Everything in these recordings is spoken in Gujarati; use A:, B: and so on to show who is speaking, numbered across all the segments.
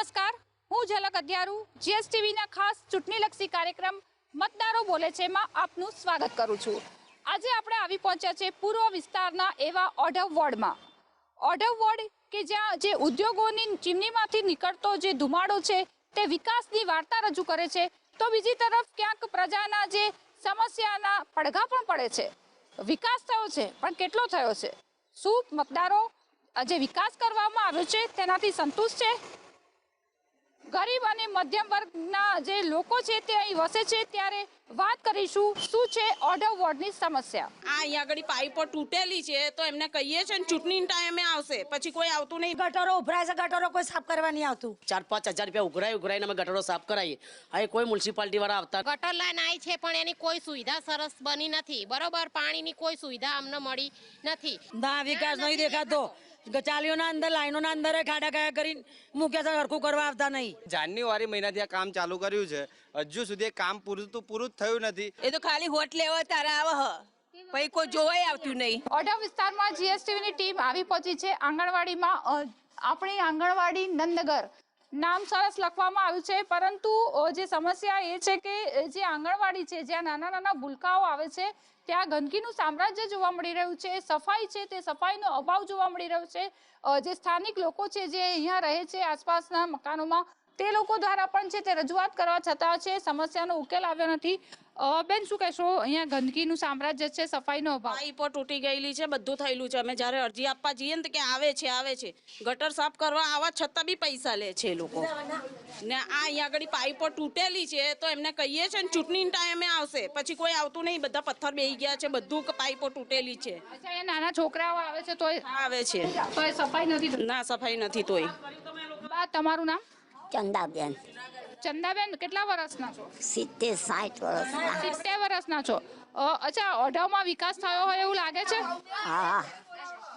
A: નમસ્કાર, હું ઝલક અધ્યારુ જીએસટીવીના ખાસ ચૂંટણીલક્ષી કાર્યક્રમ મતદારો બોલે છે માં આપનું સ્વાગત કરું છું। આજે આપણે આવી પહોંચ્યા છે પૂર્વ વિસ્તારના એવા ઓઢવ વોર્ડમાં। ઓઢવ વોર્ડ કે જ્યાં જે ઉદ્યોગોની ચીમનીમાંથી નીકળતો જે ધુમાડો છે તે વિકાસની વાર્તા રજૂ કરે છે, તો બીજી તરફ ક્યાંક પ્રજાના જે સમસ્યાના પડઘા પણ પડે છે। વિકાસ થયો છે, પણ કેટલો થયો છે? શું મતદારો જે વિકાસ કરવામાં આવ્યો છે તેનાથી સંતુષ્ટ છે? ગરીબ અને મધ્યમ વર્ગના જે લોકો છે તે અહીં વસે છે, ત્યારે વાત કરીશું શું છે ઓઢવ વોર્ડની સમસ્યા।
B: આ અહીંયા આગળ પાઇપો તૂટેલી છે તો એમને કહીએ છે ને ચૂંટણી ટાઈમે આવશે, પછી કોઈ આવતું નહીં।
C: ગટરો ઉભરાય છે, ગટરો કોઈ સાફ કરવા નહીં આવતું।
D: 4-5 હજાર રૂપિયા ઉઘરાઈને અમે ગટરો સાફ કરાવીએ, હવે કોઈ મ્યુનિસિપાલિટી વાળા આવતા
E: ગટર લાઈન આવી છે પણ એની કોઈ સુવિધા સરસ બની નથી, બરોબર? પાણીની કોઈ સુવિધા અમને મળી નથી।
C: ના વિકાસ નહીં દેખાતો। ચાલીઓના અંદર લાઈનોના અંદર ખાડા ખાયા કરીને મૂક્યા છે, હરખું કરવા આવતા નહીં।
F: જાન્યુઆરી મહિનાથી આ કામ ચાલુ કર્યું છે, હજુ સુધી કામ પૂરું જ થયું નથી।
G: એ તો ખાલી હોટ લેવા તારે આવે પછી કોઈ જોવાય આવતું નહીં।
A: ઓઢવ વિસ્તારમાં જીએસટીવીની ટીમ આવી પહોંચી છે આંગણવાડીમાં। આપણી આંગણવાડી નંદગર નામ સરસ લખવામાં આવ્યું છે, પરંતુ જે સમસ્યા એ છે કે જે આંગણવાડી છે જ્યાં નાના નાના ભૂલકાઓ આવે છે ત્યાં ગંદકીનું સામ્રાજ્ય જોવા મળી રહ્યું છે। સફાઈ છે તે સફાઈનો અભાવ જોવા મળી રહ્યો છે। જે સ્થાનિક લોકો છે જે અહીંયા રહે છે આસપાસના મકાનોમાં, તે લોકો દ્વારા પણ છે તે રજૂઆત કરવા છતાં છે સમસ્યાનો ઉકેલ આવ્યો નથી। બેન, શું કહેશો? અહીંયા ગંદકીનું સામ્રાજ્ય છે, સફાઈનો અભાવ।
B: પાઇપો તૂટી ગયેલી છે, બધું થયેલું છે। અમે જ્યારે અરજી આપવા જઈએ ને કે આવે છે ગટર સાફ કરવા આવવા છતાં બી પૈસા લે છે એ લોકો ને। આ અહીંયા આગળ પાઇપો તૂટેલી છે તો એમને કહીએ છે ને ચૂંટણી ટાઈમે આવશે, પછી કોઈ આવતું નહીં। બધા પથ્થર બેસી ગયા છે, બધું પાઇપો તૂટેલી છે।
A: અચ્છા, અહીંયા નાના છોકરાઓ આવે છે તો
B: આવે છે
A: તો સફાઈ નથી?
B: ના, સફાઈ નથી તોય।
A: બા, તમારું નામ?
H: ચંદાબેન।
A: ચંદાબેન, કેટલા વર્ષના છો?
H: 70-60 વર્ષના।
A: 70 વર્ષના છો। અચ્છા, ઓઢવમાં વિકાસ થયો હોય એવું લાગે છે?
H: હા,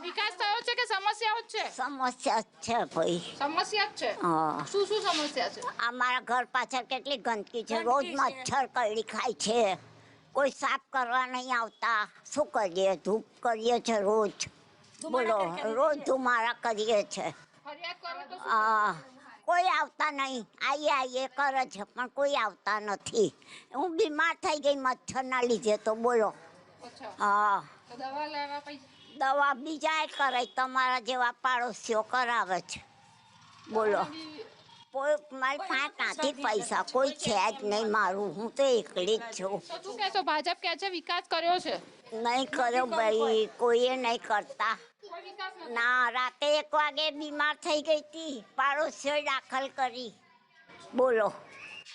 A: વિકાસ થયો છે કે સમસ્યાઓ જ છે?
H: સમસ્યા જ છે ભાઈ।
A: સમસ્યા જ છે?
H: હા,
A: શું શું સમસ્યા છે?
H: અમારા ઘર પાછળ કેટલી ગંદકી છે, રોજ મચ્છર કરડી ખાય છે, કોઈ સાફ કરવા નહીં આવતા। શું કરીએ? ધૂપ કરીએ છે રોજ, બોલો, રોજ ધુમાડા કરીએ છે।
A: ફરિયાદ કરો તો શું?
H: હા, કોઈ આવતા નહીં। આઈએ કરે છે પણ કોઈ આવતા નથી। હું બીમાર થઈ ગઈ મચ્છરના લીધે, તો બોલો।
A: અચ્છા,
H: હા,
A: તો દવા લેવા પૈસા?
H: દવા બીજા કરે, તમારા જેવા પાડોશીઓ કરાવે છે, બોલો। કોઈ મારી પાસે નથી પૈસા, કોઈ છે જ નહીં મારું, હું તો એકલી જ છું।
A: તો શું કહેશો? ભાજપ કહે છે વિકાસ કર્યો છે?
H: નહીં કર્યો ભાઈ, કોઈએ નહીં કરતા।
A: કોઈ વિકાસ નથી?
H: ના, રાતે 1 વાગે બીમાર થઈ ગઈ હતી, પાડોશીઓ દાખલ કરી, બોલો,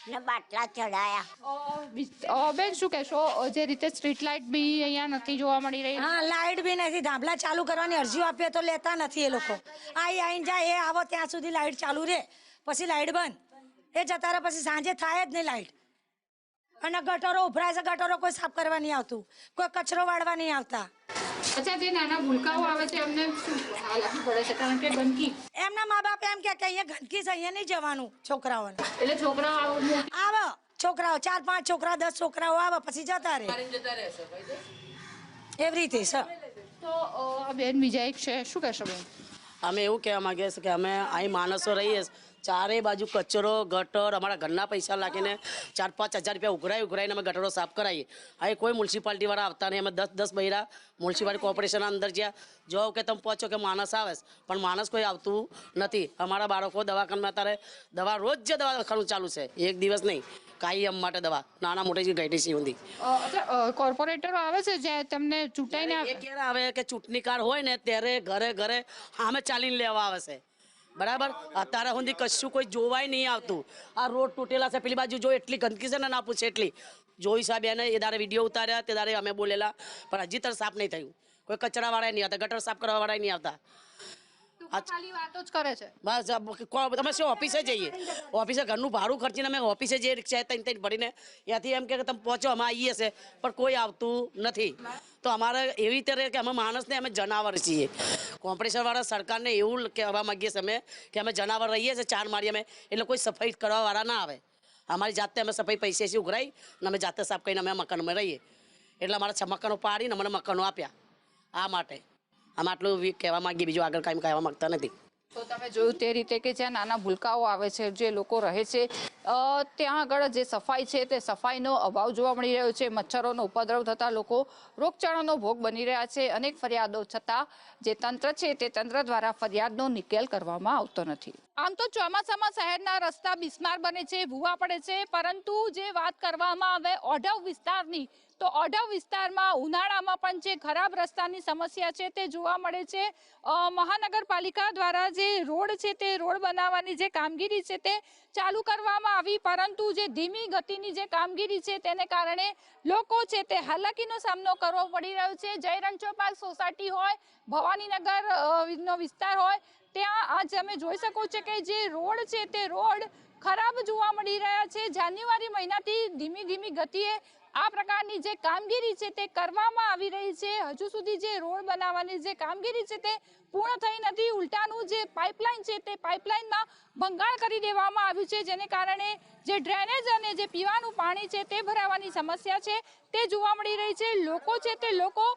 H: ને બાટલા ચડાયા।
A: બેન, શું કહેશો? જે રીતે સ્ટ્રીટ લાઇટ બી અહીંયા નથી જોવા મળી રહી?
C: હા, લાઇટ બી નથી। ધાબલા ચાલુ કરવાની અરજીઓ આપીએ તો લેતા નથી એ લોકો। આવીને જાય, એ આવો ત્યાં સુધી લાઇટ ચાલુ રહે, પછી લાઇટ બંધ, એ જતા રહે, પછી સાંજે થાય જ નહીં લાઇટ। અને ગટરો ઉભરાય છે, ગટરો કોઈ સાફ કરવા નહીં આવતું, કોઈ કચરો વાળવા નહીં આવતા।
A: અચ્છા, જે નાના ભૂલકાઓ આવે છે એમને શું હાલાકી પડે છે? કારણ કે ગંદકી,
C: એમના મા બાપ એમ કે અહીંયા ગંદકી છે, અહીંયા નહીં જવાનું છોકરાઓને।
A: એટલે છોકરાઓ
C: આવે છોકરાઓ, 4-5 છોકરા 10 છોકરાઓ આવે, પછી જતા રહે, એવી રીતે છે।
A: તો બેન બીજા એક છે, શું કહેશો બેન?
D: અમે એવું કહેવા માંગીએ છીએ કે અમે અહીં માણસો રહીએ, ચારે બાજુ કચરો ગટર અમારા ઘરના પૈસા લાગીને 4-5 હજાર રૂપિયા ઉઘરાઈને અમે ગટરો સાફ કરાવીએ, હવે કોઈ મ્યુનિસિપાલિટી વાળા આવતા નહીં। અમે 10 બૈરા મ્યુનિસિપાલિટી કોર્પોરેશન અંદર જ્યાં જો કે તમે પહોંચો કે માણસ આવે, પણ માણસ કોઈ આવતું નથી। અમારા બાળકો દવાખાનામાં અત્યારે દવા રોજ જે દવાખાનું ચાલુ છે, એક દિવસ નહીં, કાયમ માટે દવા, નાના મોટી ગઈ છે ઊંધી।
A: કોર્પોરેટરો આવે છે જે તમને ચૂંટાઈને
D: એ ક્યારે આવે કે ચૂંટણી કાર્ડ હોય ને ત્યારે ઘરે અમે ચાલીને લેવા આવે છે, બરાબર? અત્યારે સુધી કશું કોઈ જોવાય નહીં આવતું। આ રોડ તૂટેલા છે, પેલી બાજુ જો એટલી ગંદકી છે ને, ના પૂછે એટલી। જોઈ સાહેબ એને એ દાડે વિડીયો ઉતાર્યા, તે દાડે અમે બોલેલા, પણ હજી તક સાફ નહીં થયું। કોઈ કચરા વાળા નહીં આવતા, ગટર સાફ કરવા વાળા નહીં આવતા।
A: ખાલી વાતો જ કરે છે
D: બસ। અમે શું ઓફિસે જઈએ, ઓફિસે ઘરનું ભાડું ખર્ચીને અમે ઓફિસે જઈએ, રિક્ષા ત્રણ ભરીને, ત્યાંથી એમ કે તમે પહોંચો, અમે આવીએ છે, પણ કોઈ આવતું નથી। તો અમારે એવી રીતે રહે કે અમે માણસને અમે જનાવર છીએ। કોર્પોરેશનવાળા સરકારને એવું કહેવા માગીએ છીએ અમે કે અમે જનાવર રહીએ છીએ 4 માળી અમે, એટલે કોઈ સફાઈ કરવાવાળા ના આવે। અમારી જાતે અમે સફાઈ પૈસેથી ઉઘરાઈ ને અમે જાતે સાફ કરીને અમે મકાનમાં રહીએ, એટલે અમારા 6 મકાનો પાડીને અમને મકાનો આપ્યા। આ માટે અમે આટલું કહેવા માંગીએ, બીજું આગળ કાંઈ કહેવા માંગતા નથી।
A: તો તમે જોયું તે રીતે કે જ્યાં નાના ભૂલકાઓ આવે છે, જે લોકો રહે છે ત્યાં આગળ જે સફાઈ છે તે સફાઈનો અભાવ જોવા મળી રહ્યો છે. મચ્છરોનો ઉપદ્રવ થતા લોકો રોગચાળાનો ભોગ બની રહ્યા છે. અનેક ફરિયાદો છતાં જે તંત્ર છે તે તંત્ર દ્વારા ફરિયાદનો નિકેલ કરવામાં આવતો નથી. આમ તો ચોમાસામાં શહેરના રસ્તા બિસ્માર બને છે, ભૂવા પડે છે, પરંતુ જે વાત કરવામાં આવે ઓઢવ વિસ્તારની, તો ઓઢવ વિસ્તારમાં ઉનાળામાં પણ જે ખરાબ રસ્તાની સમસ્યા છે તે જોવા મળે છે. મહાનગરપાલિકા દ્વારા જે રોડ છે તે રોડ બનાવવાની જે કામગીરી છે તે ચાલુ કરવામાં આવી, પરંતુ જે ધીમી ગતિની જે કામગીરી છે તેને કારણે લોકો છે તે હાલાકીનો સામનો કરવો પડી રહ્યો છે. જય રણછોડ સોસાયટી હોય, ભવાનીનગર નો વિસ્તાર હોય, ત્યાં આજ તમે જોઈ શકો છો કે જે રોડ છે તે રોડ ખરાબ જોવા મળી રહ્યા છે. જાન્યુઆરી મહિનાથી ધીમી ધીમી ગતિએ આ પ્રકારની જે કામગીરી છે તે કરવામાં આવી રહી છે. હજુ સુધી જે રોડ બનાવવાની જે કામગીરી છે તે પૂર્ણ થઈ નથી. ઉલટાનું જે પાઇપલાઇન છે તે પાઇપલાઇનમાં ભંગાણ કરી દેવામાં આવ્યું છે, જેને કારણે જે ડ્રેનેજ અને જે પીવાનું પાણી છે તે ભરાવાની સમસ્યા છે તે જોવા મળી રહી છે. લોકો છે તે લોકો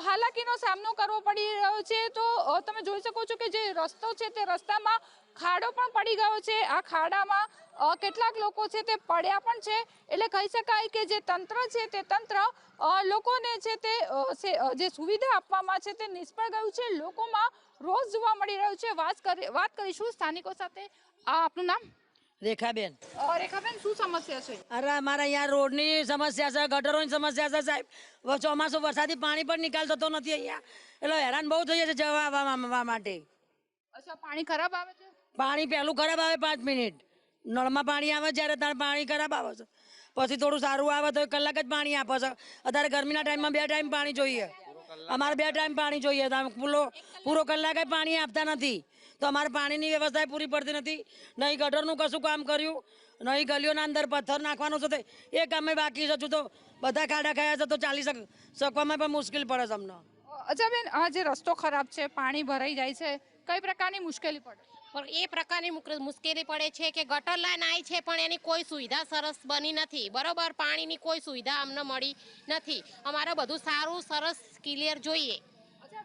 A: હાલાકીનો સામનો કરવો પડી રહ્યો છે. તો તમે જોઈ શકો છો કે જે રસ્તો છે તે રસ્તામાં ખાડો પણ પડી ગયો છે. આ ખાડામાં કેટલાક લોકો છે તે પડ્યા પણ છે. એટલે કહી શકાય કે જે તંત્ર છે તે તંત્ર લોકોને છે તે જે સુવિધા આપવામાં છે તે નિષ્ફળ ગયું છે. લોકોમાં રોજ જોવા મળી રહ્યું છે. વાત કરીશું સ્થાનિકો સાથે. આપનું નામ?
D: રેખાબેન.
A: રેખાબેન, શું સમસ્યા છે?
D: અરે અમારા અહીંયા રોડની સમસ્યા છે, ગટરોની સમસ્યા છે સાહેબ. ચોમાસું વરસાદી પાણી પણ નિકાલ થતો નથી અહીંયા, એટલે હેરાન બહુ થઈએ છે જવા આવવા માટે.
A: અચ્છા, પાણી ખરાબ આવે છે?
D: પાણી પહેલું ખરાબ આવે 5 મિનિટ, નળમાં પાણી આવે જ્યારે તાર પાણી ખરાબ આવે છે. પછી થોડું સારું આવે તો 1 કલાક જ પાણી આપે છે. અત્યારે ગરમીના ટાઈમમાં 2 ટાઈમ પાણી જોઈએ. અમારે 2 ટાઈમ પાણી જોઈએ, પૂરો કલાક જ પાણી આપતા નથી. તો અમારે પાણીની વ્યવસ્થા પૂરી પડતી નથી. નહીં ગટરનું કશું કામ કર્યું, નહીં ગલીઓના અંદર પથ્થર નાખવાનું છે એ કામે બાકી છે. તો બધા ખાડા ખાયા છે તો ચાલી શકવામાં પણ મુશ્કેલ પડે છે અમને.
A: અચ્છા બેન, આ જે રસ્તો ખરાબ છે, પાણી ભરાઈ જાય છે, કઈ પ્રકારની મુશ્કેલી પડે?
E: પણ એ પ્રકારની મુશ્કેલી પડે છે કે ગટર લાઈન આવી છે પણ એની કોઈ સુવિધા સરસ બની નથી. બરોબર, પાણીની કોઈ સુવિધા અમને મળી નથી. અમારે બધું સારું સરસ ક્લિયર જોઈએ.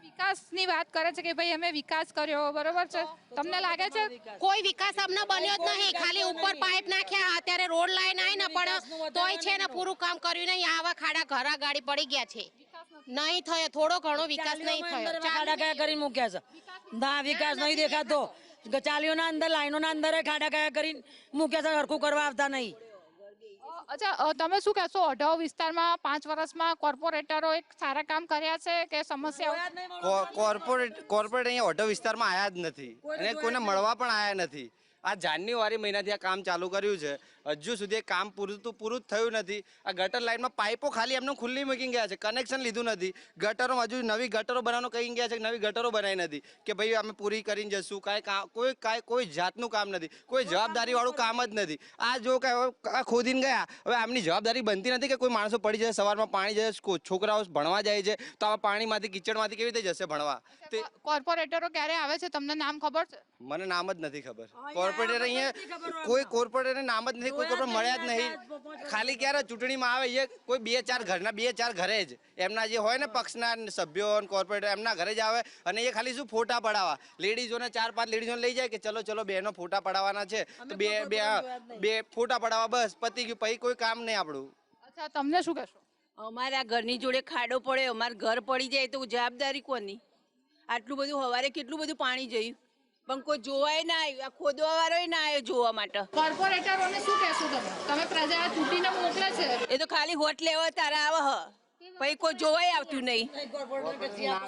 A: વિકાસની વાત કરે છે કે ભાઈ અમે વિકાસ કર્યો, બરોબર છે, તમને લાગે છે
E: કોઈ વિકાસ અમને બન્યો જ નહીં? ખાલી ઉપર પાઇપ નાખ્યા, અત્યારે રોડ લાઈન આવી ને પણ તોય છે ને પૂરું કામ કર્યું નહીં. આવા ખાડા ઘરા ગાડી પડી ગયા છે, નહીં થયો, થોડો ઘણો વિકાસ નહીં થયો.
D: ખાડા કયા કરીને મૂક્યા છે, ના વિકાસ નહીં દેખાતો. ચાલીઓના અંદર લાઈનોના અંદર ખાડા કયા કરીને મૂક્યા છે, હરખું કરવા આવતા નહીં.
A: અચ્છા, તમે શું કહેશો? ઓઢવ વિસ્તારમાં 5 વર્ષમાં કોર્પોરેટરો એક સારા કામ કર્યા છે કે સમસ્યા?
F: કોર્પોરેટ અહીંયા ઓઢવ વિસ્તારમાં આવ્યા જ નથી અને કોઈને મળવા પણ આવ્યા નથી. આ જાન્યુઆરી મહિનાથી આ કામ ચાલુ કર્યું છે, હજુ સુધી કામ પૂરું જ થયું નથી. આ ગટર લાઈનમાં પાઇપો ખાલી એમને ખુલ્લી મૂકી ગયા છે, કનેક્શન લીધું નથી. ગટરો હજુ નવી ગટરો બનાવવાનું કહી ગયા છે, નવી ગટરો બનાવી નથી કે ભાઈ અમે પૂરી કરીને જશું. કોઈ જાતનું કામ નથી, કોઈ જવાબદારીવાળું કામ જ નથી. આ જો કે આ ખોદીને ગયા, હવે આમની જવાબદારી બનતી નથી કે કોઈ માણસો પડી જાય, સવારમાં પાણી જાય, છોકરાઓ ભણવા જાય છે, તો આવા પાણીમાંથી કીચડમાંથી કેવી રીતે જશે ભણવા?
A: કોર્પોરેટરો ક્યારે આવે છે, તમને નામ ખબર છે?
F: મને નામ જ નથી ખબર. કોર્પોરેટર અહીંયા કોઈ કોર્પોરેટર નામ જ નથી, કોઈ કોર્પોરેટર મળ્યા જ નહીં. ખાલી ક્યારે ચૂંટણીમાં આવે એ કોઈ 2-4 ઘરના 2-4 ઘરે જ એમના જે હોય ને પક્ષના સભ્યો કોર્પોરેટર એમના ઘરે જ આવે અને એ ખાલી શું ફોટા પડાવવા. લેડીઝોને 4-5 લેડીઝોને લઈ જાય કે ચલો બેનો ફોટા પડાવવાના છે તો બે ફોટા પડાવવા, બસ પતી ગયું. પછી કોઈ કામ નહીં આપણું.
A: અચ્છા, તમને શું કહેશો?
G: અમારા ઘરની જોડે ખાડો પડે, અમારું ઘર પડી જાય તો જવાબદારી કોની? આટલું બધું સવારે કેટલું બધું પાણી જોયું પણ કોઈ જોવાય ના આવ્યું. આ ખોદવા વાળો ના આવ્યો જોવા માટે.
A: કોર્પોરેટરોને શું કહેશો તમે પ્રજા ચૂંટીને મોકલે છે
G: એ તો ખાલી વોટ લેવા તારા આવે પછી કોઈ જોવાય આવતું નહીં.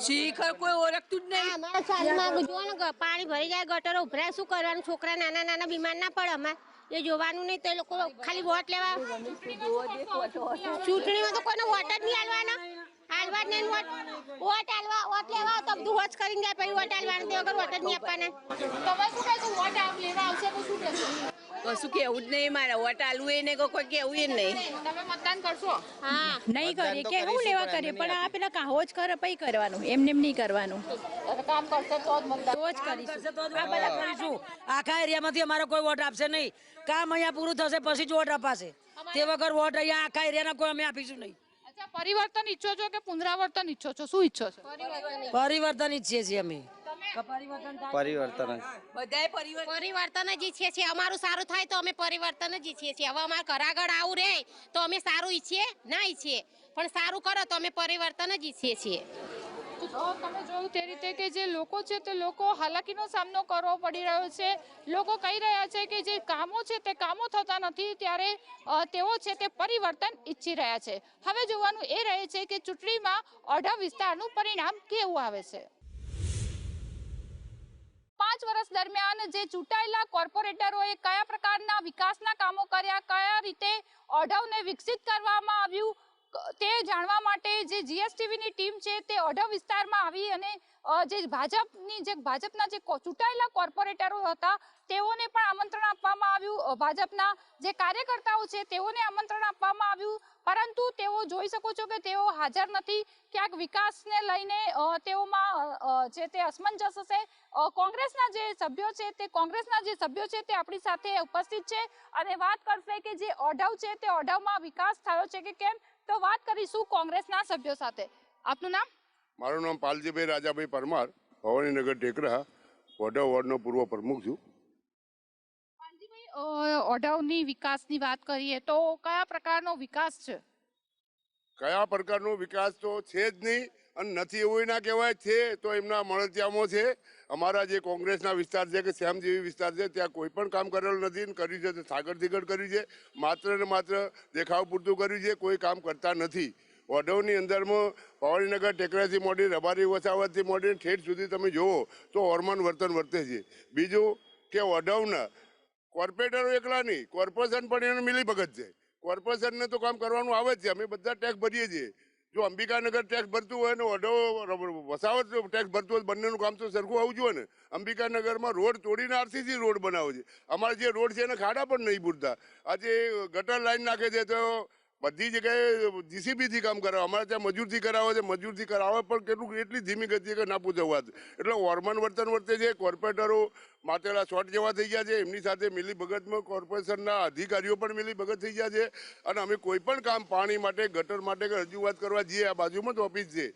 G: શીખર કોઈ ઓળખતું જ નહીં.
E: અમારા સાલમાં જુઓ ને પાણી ભરી જાય, ગટરો ઉભરાય, શું કરવાનું? છોકરા નાના બીમાર ના પડે. અમારે એ જોવાનું નહીં, તો એ લોકો ખાલી વોટ લેવા. ચૂંટણીમાં તો કોઈને વોટ જ નહીં હાલવાના. હાલવા જ નહીં. વોટ લેવા તો બધું હોજ કરીને જાય, પછી વોટ હાલવાના, તે વગર વોટ જ નહીં આપવાના.
A: તમે શું કહેશો? વોટ લેવા આવશે તો શું કહેશો?
G: કશું કેવું જ નહીં. મારે વોટ હાલવું એ નહીં, કોઈ કેવું એ નહીં.
A: તમે મતદાન કરશો?
E: હા,
I: નહીં કરીએ કે હું લેવા કરીએ, પણ આ પેલા કાહો જ કરે પછી કરવાનું, એમને એમ નહીં કરવાનું.
A: કામ કરશે તો જ મતદાન
I: તો જ કરીશું.
D: આ બધા કરીશું. આખા એરિયામાંથી અમારે કોઈ વોટ આપશે નહીં. કામ અહીંયા પૂરું થશે પછી જ વોટ અપાશે. તે વગર વોટ અહીંયા આખા એરિયાના કોઈ અમે આપીશું નહીં.
A: અચ્છા, પરિવર્તન ઈચ્છો છો કે પુનરાવર્તન ઈચ્છો છો? શું ઈચ્છો છો?
D: પરિવર્તન ઈચ્છીએ છીએ અમે.
A: તમે
F: પરિવર્તન
G: બધાય પરિવર્તન
E: પરિવર્તન જ ઈચ્છીએ છીએ. અમારું સારું થાય તો અમે પરિવર્તન જ ઈચ્છીએ છીએ. હવે અમારે ઘર આગળ આવું રહે તો અમે સારું ઈચ્છીએ ના ઈચ્છીએ, પણ સારું કરો તો અમે પરિવર્તન જ ઈચ્છીએ છીએ.
A: તમે જોયું તે રીતે કે જે લોકો છે તે લોકો હાલાકીનો સામનો કરવો પડી રહ્યો છે. લોકો કહી રહ્યા છે કે જે કામો છે તે કામો થતા નથી, ત્યારે તેઓ છે તે પરિવર્તન ઈચ્છી રહ્યા છે. હવે જોવાનું એ રહે છે કે ચૂંટણીમાં ઓઢવ વિસ્તારનું પરિણામ કેવું આવે છે. 5 વર્ષ દરમિયાન જે ચૂંટાયેલા કોર્પોરેટરોએ કયા પ્રકારના વિકાસના કામો કર્યા, કયા રીતે ઓઢવને વિકસિત કરવામાં આવ્યું, તે જાણવા માટે જે જીએસટીવીની ટીમ છે તે ઓઢવ વિસ્તારમાં આવી અને જે ભાજપના જે ચૂંટાયેલા કોર્પોરેટરો હતા તેઓને પણ આમંત્રણ આપવામાં આવ્યું. ભાજપના જે કાર્યકર્તાઓ છે તેઓને આમંત્રણ આપવામાં આવ્યું, પરંતુ તેઓ જોઈ શકો છો કે તેઓ હાજર નથી. ક્યાંક વિકાસને લઈને તેઓમાં જે તે અસમંજસ હશે. કોંગ્રેસના જે સભ્યો છે તે આપણી સાથે ઉપસ્થિત છે અને વાત કરશે કે જે ઓઢવ છે તે ઓઢવમાં વિકાસ થયો છે કે કેમ. તો વાત કરીશું કોંગ્રેસના સભ્યો સાથે. આપનું નામ?
J: મારું નામ પાલજીભાઈ રાજાભાઈ પરમાર, ભવાનીનગર ટેકરા, ઓઢવ વોર્ડનો પૂર્વ પ્રમુખ છું.
A: ઓઢવની વિકાસની વાત કરીએ તો કયા પ્રકારનો વિકાસ છે?
J: કયા પ્રકારનો વિકાસ તો છે જ નહીં અને નથી એવું ના કહેવાય. છે તો એમના મળતિયામાં છે. અમારા જે કોંગ્રેસના વિસ્તાર છે કે શ્યામજીવી વિસ્તાર છે ત્યાં કોઈ પણ કામ કરેલું નથી. કર્યું છે તો સાગર દિગડ કર્યું છે, માત્ર ને માત્ર દેખાવ પૂરતું કર્યું છે, કોઈ કામ કરતા નથી. ઓઢવની અંદરમાં ભવાનીનગર ટેકરાથી મોડી, રબારી વસાવતથી મોડી ઠેઠ સુધી તમે જુઓ તો હોર્મોન વર્તન વર્તે છે. બીજું કે ઓઢવના કોર્પોરેટરો એકલા નહીં, કોર્પોરેશન પણ એને મિલી ભગત છે. કોર્પોરેશનને તો કામ કરવાનું આવે જ છે. અમે બધા ટેક્સ ભરીએ છીએ. જો અંબિકાનગર ટેક્સ ભરતું હોય ને ઓઢવ વસાવત ટેક્સ ભરતું હોય, બંનેનું કામ તો સરખું આવવું જોઈએ ને. અંબિકાનગરમાં રોડ તોડીને આરસીસી રોડ બનાવે છે. અમારે જે રોડ છે એને ખાડા પણ નહીં પૂરતા. આજે ગટર લાઈન નાખે છે તો બધી જગ્યાએ જીસીબીથી કામ કરાવે. અમારે ત્યાં મજૂરથી કરાવે છે. મજૂરથી કરાવે પણ કેટલું એટલી ધીમી ગતિ કે ના પૂછે વાત. એટલે હોર્મોન વર્તન વર્તે છે. કોર્પોરેટરો માટેલા શોર્ટ જેવા થઈ ગયા છે. એમની સાથે મિલી ભગતમાં કોર્પોરેશનના અધિકારીઓ પણ મિલી ભગત થઈ ગયા છે. અને અમે કોઈ પણ કામ પાણી માટે, ગટર માટે રજૂઆત કરવા જઈએ, આ બાજુમાં જ ઓફિસ છે,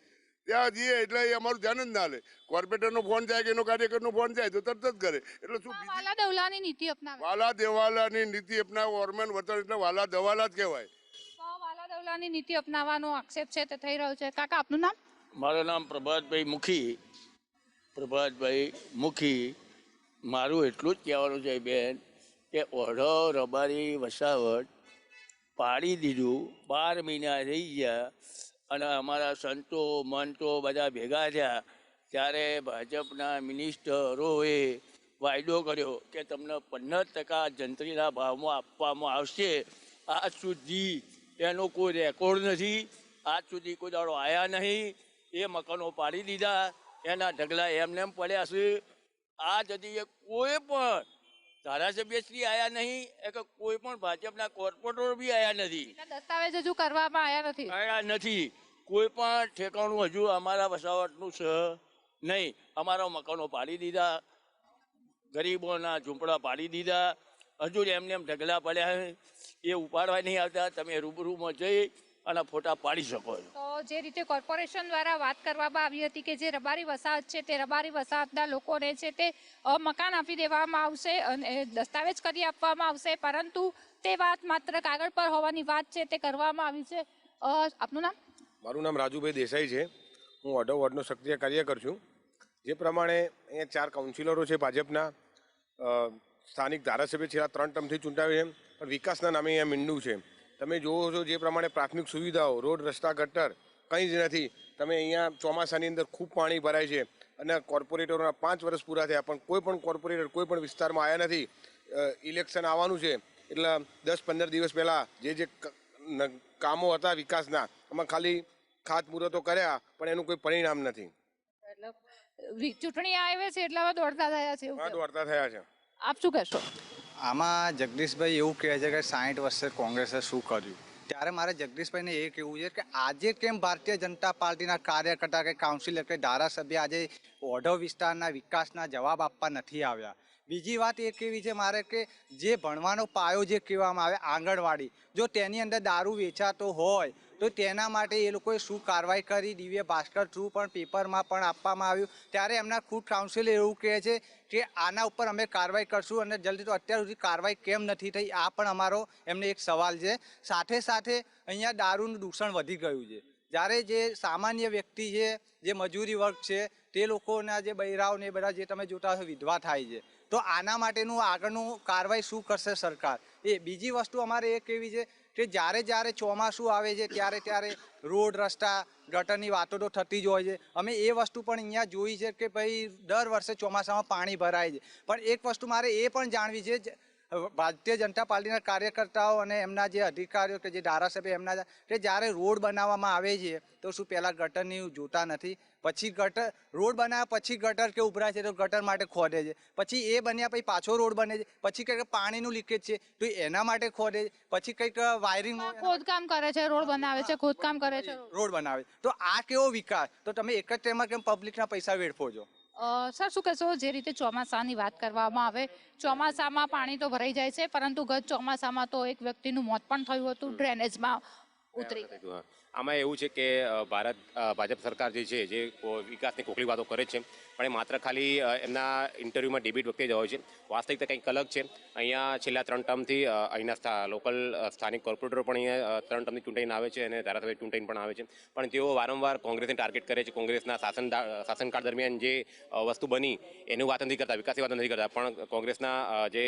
J: ત્યાં જઈએ એટલે એ અમારું ધ્યાન જ ના લે. કોર્પોરેટરનો ફોન જાય કે એનો કાર્યકરનો ફોન જાય તો તરત જ કરે. એટલે શું
A: વાલા દવલાની નીતિ અપનાવે?
J: વાલા દેવાલાની નીતિ અપનાવે. હોર્મોન વર્તન એટલે વાલા દવાલા જ કહેવાય.
A: વાલા દવલાની નીતિ અપનાવવાનો આક્ષેપ છે તે થઈ રહ્યો છે. કાકા, આપનું નામ?
K: મારું નામ પ્રભાતભાઈ મુખી. મારું એટલું જ કહેવાનું છે બેન કે ઓઢવ રબારી વસાવટ પાડી દીધું. 12 મહિના થઈ ગયા અને અમારા સંતો મંતો બધા ભેગા થયા ત્યારે ભાજપના મિનિસ્ટરોએ વાયદો કર્યો કે તમને 15% જંત્રીના ભાવમાં આપવામાં આવશે. આજ સુધી એનો કોઈ રેકોર્ડ નથી. આજ સુધી કોઈ દાડો આવ્યા નહીં. એ મકાનો પાડી દીધા, એના ઢગલા એમને એમ પડ્યા છે. આ જતી કોઈ પણ ધારાસભ્યશ્રી આવ્યા નહીં કે કોઈ પણ ભાજપના કોર્પોરેટર બી આવ્યા નથી.
A: દસ્તાવેજ હજુ કરવામાં આવ્યા
K: નથી. કોઈ પણ ઠેકાણું હજુ અમારા વસાવટનું છે નહીં. અમારા મકાનો પાડી દીધા, ગરીબોના ઝૂંપડા પાડી દીધા. હજુ એમને એમ ઢગલા પડ્યા એ ઉપાડવા નહીં આવતા. તમે રૂબરૂમાં જઈ અને ફોટા પાડી શકો છો.
A: તો જે રીતે કોર્પોરેશન દ્વારા વાત કરવામાં આવી હતી કે જે રબારી વસાહત છે તે રબારી વસાહતના લોકોને છે તે મકાન આપી દેવામાં આવશે અને દસ્તાવેજ કરી આપવામાં આવશે, પરંતુ તે વાત માત્ર કાગળ પર હોવાની વાત છે તે કરવામાં આવી છે. આપનું નામ?
L: મારું નામ રાજુભાઈ દેસાઈ છે. હું ઓઢવ વોર્ડનો સક્રિય કાર્યકર છું. જે પ્રમાણે અહીંયા 4 કાઉન્સિલરો છે ભાજપના, સ્થાનિક ધારાસભ્ય છેલ્લા 3 ટર્મથી ચૂંટાવે છે, પણ વિકાસના નામે અહીંયા મીંડું છે. તમે જોવો છો જે પ્રમાણે પ્રાથમિક સુવિધાઓ, રોડ, રસ્તા, ગટર કંઈ જ નથી. તમે અહીંયા ચોમાસાની અંદર ખૂબ પાણી ભરાય છે અને કોર્પોરેટરોના 5 વર્ષ પૂરા થયા પણ કોઈ પણ કોર્પોરેટર કોઈ પણ વિસ્તારમાં આવ્યા નથી. ઇલેક્શન આવવાનું છે એટલે 10-15 દિવસ પહેલાં જે કામો હતા વિકાસના એમાં ખાલી ખાતમુહૂર્તો કર્યા પણ એનું કોઈ પરિણામ નથી.
A: ચૂંટણી આવે છે એટલે દોડતા થયા છે. આપ શું કહેશો?
M: આમાં જગદીશભાઈ એવું કહે છે કે 60 વર્ષે કોંગ્રેસે શું કર્યું, ત્યારે મારે જગદીશભાઈને એ કહેવું છે કે આજે કેમ ભારતીય જનતા પાર્ટીના કાર્યકર્તા કે કાઉન્સિલર કે ધારાસભ્ય આજે ઓઢવ વિસ્તારના વિકાસના જવાબ આપવા નથી આવ્યા. બીજી વાત એ કહેવી છે મારે કે જે ભણવાનો પાયો જે કહેવામાં આવે આંગણવાડી, જો તેની અંદર દારૂ વેચાતો હોય તો તેના માટે એ લોકોએ શું કાર્યવાહી કરી, દિવ્ય ભાસ્કર થ્રુ પણ પેપરમાં પણ આપવામાં આવ્યું. ત્યારે એમના ખુદ કાઉન્સિલ એવું કહે છે કે આના ઉપર અમે કાર્યવાહી કરશું અને જલ્દી. તો અત્યાર સુધી કાર્યવાહી કેમ નથી થઈ, આ પણ અમારો એમને એક સવાલ છે. સાથે સાથે અહીંયા દારૂનું દૂષણ વધી ગયું છે. જ્યારે જે સામાન્ય વ્યક્તિ છે, જે મજૂરી વર્ગ છે, તે લોકોના જે બૈરાઓ ને બધા જે તમે જોતા હશો વિધવા થાય છે. તો આના માટેનું આગળનું કાર્યવાહી શું કરશે સરકાર? એ બીજી વસ્તુ અમારે એ કહેવી છે કે જ્યારે ચોમાસું આવે છે ત્યારે રોડ રસ્તા ગટરની વાતો તો થતી જ હોય છે. અમે એ વસ્તુ પણ અહીંયા જોઈ છે કે ભાઈ દર વર્ષે ચોમાસામાં પાણી ભરાય છે. પણ એક વસ્તુ મારે એ પણ જાણવી છે, ભારતીય જનતા પાર્ટીના કાર્યકર્તાઓ અને એમના જે અધિકારીઓ કે જે ધારાસભ્ય એમના કે જ્યારે રોડ બનાવવામાં આવે છે તો શું પહેલાં ગટરની જોતા નથી? પછી ગટર રોડ બનાવ્યા પછી ગટર કે ઉભરાય છે તો ગટર માટે ખોદે છે. પછી એ બન્યા પછી પાછો રોડ બને છે. પછી કંઈક પાણીનું લીકેજ છે તો એના માટે ખોદે છે. પછી કંઈક વાયરિંગ
A: ખોદકામ કરે છે, રોડ બનાવે છે, ખોદકામ કરે છે,
M: રોડ બનાવે. તો આ કેવો વિકાસ? તો તમે એક જ ટાઈમમાં કેમ પબ્લિકના પૈસા વેડફો છો?
A: સર શું કહેશો, જે રીતે ચોમાસાની વાત કરવામાં આવે, ચોમાસામાં પાણી તો ભરાઈ જાય છે, પરંતુ ગત ચોમાસામાં તો એક વ્યક્તિનું મોત પણ થયું હતું ડ્રેનેજમાં ઉતરી.
N: આમાં એવું છે કે ભાજપ સરકાર જે છે જે વિકાસની ખોખલી વાતો કરે છે, પણ એ માત્ર ખાલી એમના ઇન્ટરવ્યુમાં ડેબિટ વખતે જ હોય છે. વાસ્તવિકતા કંઈક અલગ છે. અહીંયા છેલ્લા 3 ટર્મથી અહીંના લોકલ સ્થાનિક કોર્પોરેટરો પણ અહીંયા 3 ટર્મની ચૂંટાઈને આવે છે અને ધારાસભ્ય ચૂંટાઈને પણ આવે છે. પણ તેઓ વારંવાર કોંગ્રેસને ટાર્ગેટ કરે છે. કોંગ્રેસના શાસનકાળ દરમિયાન જે વસ્તુ બની એનું વાત નથી કરતા, વિકાસની વાત નથી કરતા, પણ કોંગ્રેસના જે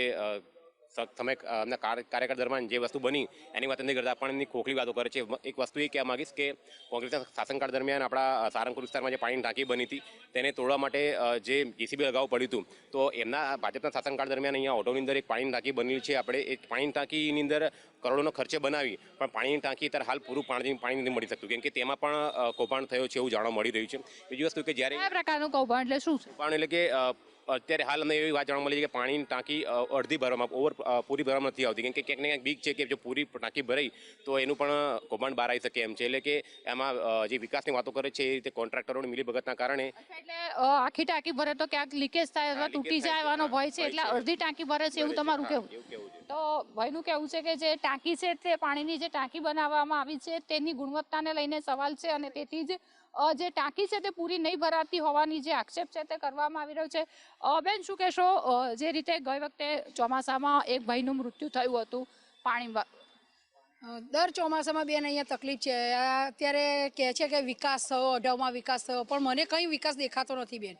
N: સમય એમના કાર્યકાળ દરમિયાન જે વસ્તુ બની એની વાત નથી કરતા, પણ એમની ખોખલી વાતો કરે છે. એક વસ્તુ એ કહેવા માંગીશ કે કોંગ્રેસના શાસનકાળ દરમિયાન આપણા સારંગપુર વિસ્તારમાં જે પાણીની ટાંકી બની હતી તેને તોડવા માટે જે જેસીબી લગાવવું પડ્યું હતું, તો એમના ભાજપના શાસનકાળ દરમિયાન અહીંયા ઓઢવની અંદર એક પાણીની ટાંકી બનેલી છે. આપણે એ પાણીની ટાંકીની અંદર કરોડોનો ખર્ચે બનાવી, પણ પાણીની ટાંકી અત્યારે હાલ પૂરું પાણી નથી મળી શકતું, કેમ કે તેમાં પણ કૌભાંડ થયો છે એવું જાણવા મળી રહ્યું છે. બીજી વસ્તુ કે જ્યારે
A: કયા પ્રકારનું કૌભાંડ એટલે શું છે?
N: કૌભાંડ એટલે કે અત્યારે હાલ અમને એવી વાત જાણવા મળી છે કે પાણીની ટાંકી અડધી ભરવામાં પૂરી ભરવામાં નથી આવતી, કેમ કે ક્યાંક ને ક્યાંક બીક છે કે જો પૂરી ટાંકી ભરાઈ તો એનું પણ કૌભાંડ બહાર આવી શકે એમ છે. એટલે કે એમાં જે વિકાસની વાતો કરે છે એ રીતે કોન્ટ્રાક્ટરોની મિલીભગતના કારણે
A: એટલે આખી ટાંકી ભરે તો ક્યાંક લીકેજ થાય અથવા તૂટી જાય એવાનો ભય છે, એટલે અડધી ટાંકી ભરે છે એવું તમારું કેવું? તો ભાઈનું કહેવું છે કે જે ટાંકી છે તે પાણીની જે ટાંકી બનાવવામાં આવી છે તેની ગુણવત્તાને લઈને સવાલ છે, અને તેથી જ જે ટાંકી છે તે પૂરી નહીં ભરાતી હોવાની જે આક્ષેપ છે તે કરવામાં આવી રહ્યો છે. બેન શું કહેશો, જે રીતે ગઈ વખતે ચોમાસામાં એક ભાઈનું મૃત્યુ થયું હતું પાણીમાં?
O: દર ચોમાસામાં બેન અહીંયા તકલીફ છે. અત્યારે કહે છે કે વિકાસ થયો, અઢાવમાં વિકાસ થયો, પણ મને કંઈ વિકાસ દેખાતો નથી બેન.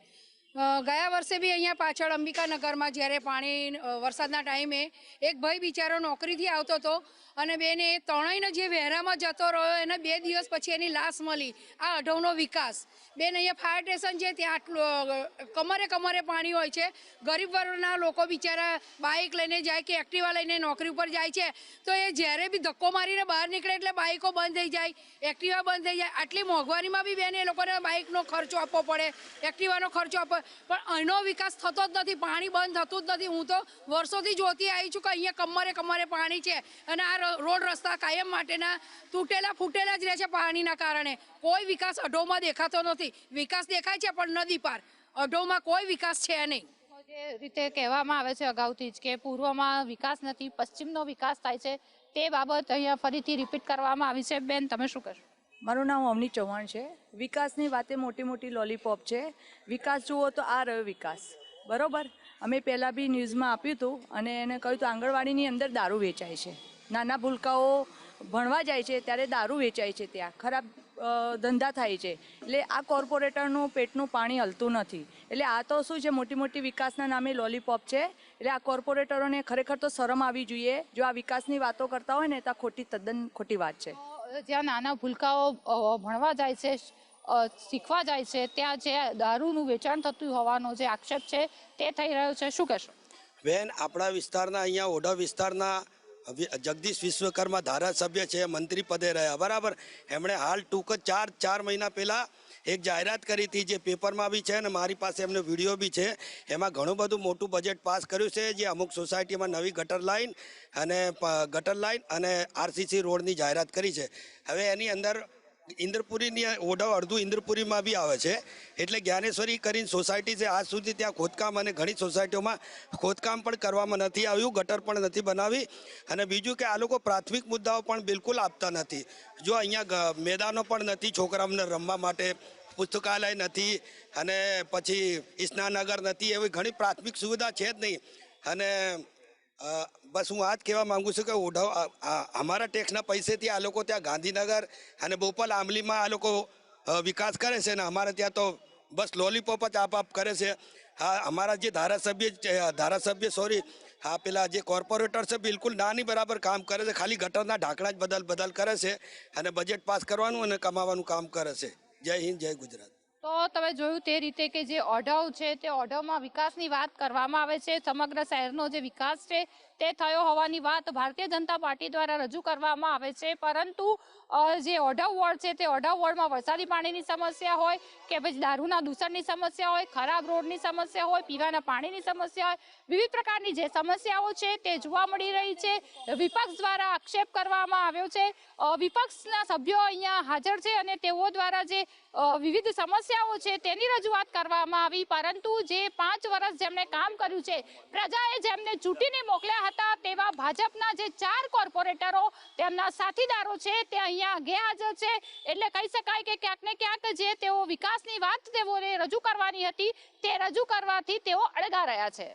O: ગયા વર્ષે બી અહીંયા પાછળ અંબિકાનગરમાં જ્યારે પાણી વરસાદના ટાઈમે એક ભાઈ બિચારો નોકરીથી આવતો હતો અને બેન એ ત્રણેયનો જે વહેરામાં જતો રહ્યો એને 2 દિવસ પછી એની લાશ મળી. આ અઢવનો વિકાસ બેન. અહીંયા ફાયર સ્ટેશન છે ત્યાં આટલું કમરે પાણી હોય છે. ગરીબ વર્ગના લોકો બિચારા બાઇક લઈને જાય કે એક્ટિવા લઈને નોકરી ઉપર જાય છે, તો એ જ્યારે બી ધક્કો મારીને બહાર નીકળે એટલે બાઇકો બંધ થઈ જાય, એક્ટિવા બંધ થઈ જાય. આટલી મોંઘવારીમાં બી બેન એ લોકોને બાઇકનો ખર્ચો આપવો પડે, એક્ટિવાનો ખર્ચો આપવો, પણ એનો વિકાસ થતો જ નથી. પાણી બંધ થતું જ નથી. હું તો વર્ષોથી જોતી આવી છું કે અહીંયા કમરે પાણી છે અને આ રોડ રસ્તા કાયમ માટેના તૂટેલા ફૂટેલા જ રહે છે પાણીના કારણે. કોઈ વિકાસ અઢોમાં દેખાતો નથી. વિકાસ દેખાય છે પણ નદી પાર, અઢોમાં કોઈ વિકાસ છે નહીં.
A: જે રીતે કહેવામાં આવે છે અગાઉથી જ કે પૂર્વમાં વિકાસ નથી, પશ્ચિમનો વિકાસ થાય છે, તે બાબત અહીંયા ફરીથી રિપીટ કરવામાં આવી છે. બેન તમે શું કહેશો?
P: મારું નામ અવની ચૌહાણ છે. વિકાસની વાતે મોટી લોલીપોપ છે. વિકાસ જુઓ તો આ રહ્યો વિકાસ, બરોબર. અમે પહેલાં બી ન્યૂઝમાં આપ્યું હતું અને એને કહ્યું હતું આંગણવાડીની અંદર દારૂ વેચાય છે, નાના ભૂલકાઓ ભણવા જાય છે ત્યારે દારૂ વેચાય છે, ત્યાં ખરાબ ધંધા થાય છે. એટલે આ કોર્પોરેટરનું પેટનું પાણી હલતું નથી. એટલે આ તો શું છે, મોટી વિકાસના નામે લોલીપોપ છે. એટલે આ કોર્પોરેટરોને ખરેખર તો શરમ આવી જોઈએ. જો આ વિકાસની વાતો કરતા હોય ને તો તદ્દન ખોટી વાત છે.
A: જ્યાં નાના ભૂલકાઓ ભણવા જાય છે, શીખવા જાય છે, ત્યાં જે દારૂનું વેચાણ થતું હોવાનો જે આક્ષેપ છે તે થઈ રહ્યો છે, શું કહેશો?
Q: બેન, આપણા વિસ્તારના અહીંયા ઓઢવ વિસ્તારના જગદીશ વિશ્વકર્મા ધારાસભ્ય છે, મંત્રી પદે રહ્યા, બરાબર. એમણે હાલ ટૂંક 4 મહિના પહેલાં એક જાહેરાત કરી હતી જે પેપરમાં બી છે અને મારી પાસે એમનો વિડીયો બી છે. એમાં ઘણું બધું મોટું બજેટ પાસ કર્યું છે, જે અમુક સોસાયટીમાં નવી ગટર લાઇન અને આરસીસી રોડની જાહેરાત કરી છે. હવે એની અંદર ઇન્દ્રપુરીની ઓઢવ અડધું ઇન્દ્રપુરીમાં બી આવે છે. એટલે જ્ઞાનેશ્વરી કરીને સોસાયટી છે, આજ સુધી ત્યાં ખોદકામ અને ઘણી સોસાયટીઓમાં ખોદકામ પણ કરવામાં નથી આવ્યું, ગટર પણ નથી બનાવી. અને બીજું કે આ લોકો પ્રાથમિક મુદ્દાઓ પણ બિલકુલ આપતા નથી. જો અહીંયા મેદાનો પણ નથી છોકરાઓને રમવા માટે, પુસ્તકાલય નથી, અને પછી સ્નાનગર નથી, એવી ઘણી પ્રાથમિક સુવિધા છે જ નહીં. અને બસ હું આ જ કહેવા માંગુ છું કે ઓઢવ અમારા ટેક્સના પૈસેથી આ લોકો ત્યાં ગાંધીનગર અને બોપલ આંબલીમાં આ લોકો વિકાસ કરે છે, ને અમારે ત્યાં તો બસ લોલીપોપ જ આપ કરે છે. હા, અમારા જે ધારાસભ્ય પેલા જે કોર્પોરેટર છે બિલકુલ નાની બરાબર કામ કરે છે, ખાલી ગટરના ઢાંકણા જ બદલ કરે છે અને બજેટ પાસ કરવાનું અને કમાવાનું કામ કરે છે. જય હિન્દ, જય ગુજરાત.
A: તો તમે જોયું તે રીતે કે જે ઓઢવ છે તે ઓઢવમાં વિકાસની વાત કરવામાં આવે છે. સમગ્ર શહેરનો જે વિકાસ છે તે થયો હોવાની વાત ભારતીય જનતા પાર્ટી દ્વારા રજૂ કરવામાં આવે છે. પરંતુ જે ઓઢવ વોર્ડ છે તે ઓઢવ વોર્ડમાં વરસાદી પાણીની સમસ્યા હોય કે પછી દારૂના દૂષણની સમસ્યા હોય, ખરાબ રોડની સમસ્યા હોય, પીવાના પાણીની સમસ્યા હોય, વિવિધ પ્રકારની જે સમસ્યાઓ છે તે જોવા મળી રહી છે. વિપક્ષ દ્વારા આક્ષેપ કરવામાં આવ્યો છે. વિપક્ષના સભ્યો અહીંયા હાજર છે અને તેઓ દ્વારા જે વિવિધ સમસ્યાઓ છે તેની રજૂઆત કરવામાં આવી. પરંતુ જે 5 વર્ષ જેમણે કામ કર્યું છે, પ્રજાએ જેમને ચૂંટીને મોકલ્યા હતા તેવા ભાજપના જે 4 કોર્પોરેટરો તેમના સાથીદારો છે તે અહીંયા ગેરહાજર છે. એટલે કહી શકાય કે ક્યાંક ને ક્યાંક જે તેઓ વિકાસની વાત તેઓને રજૂ કરવાની હતી તે રજૂ કરવાથી તેઓ અળગા રહ્યા છે.